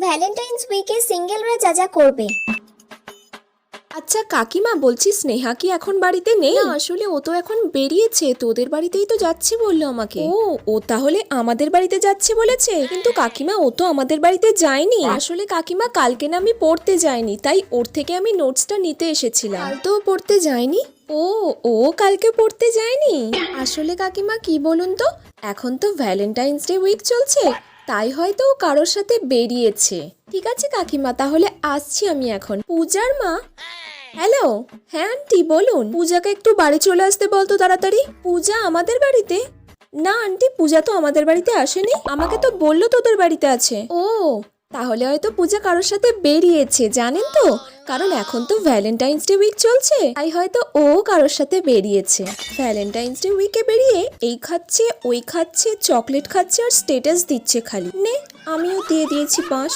Valentine's উইকে সিঙ্গেলরা যা যা করবে। আচ্ছা কাকিমা, বলছি স্নেহা কি এখন বাড়িতে নেই? না, আসলে ও তো এখন বেরিয়েছে, তোদের বাড়িতেই তো যাচ্ছে বললো আমাকে। ও তাহলে আমাদের বাড়িতে যাচ্ছে বলেছে? কিন্তু কাকিমা, ও তো আমাদের বাড়িতে যায়নি। আসলে কাকিমা, কালকে না আমি পড়তে যাইনি, তাই ওর থেকে আমি নোটসটা নিতে এসেছিলাম। কাল তো ও পড়তে যায়নি। ও ও কালকে পড়তে যায়নি। আসলে কাকিমা কি বলুন তো, এখন তো ভ্যালেন্টাইন্স ডে উইক চলছে, তাই হয়তো ও কারোর সাথে বেরিয়েছে। ঠিক আছে কাকিমা, তাহলে আসছি আমি এখন। পূজার মা? হ্যালো। হ্যাঁ আন্টি বলুন। পূজাকে একটু বাড়ি চলে আসতে বলতো তাড়াতাড়ি। পূজা আমাদের বাড়িতে? না আন্টি, পূজা তো আমাদের বাড়িতে আসেনি, আমাকে তো বললো তোদের বাড়িতে আছে। ও তাহলে হয়তো পূজা কারোর সাথে বেরিয়েছে, জানেন তো, কারণ এখন তো ভ্যালেন্টাইন্স ডে উইক চলছে, তাই হয়তো ও কারোর সাথে বেরিয়েছে। ভ্যালেন্টাইন্স ডে উইকে বেরিয়ে এই খাচ্ছে ওই খাচ্ছে, চকলেট খাচ্ছে আর স্ট্যাটাস দিচ্ছে খালি। নে, আমিও দিয়ে দিয়েছি 5।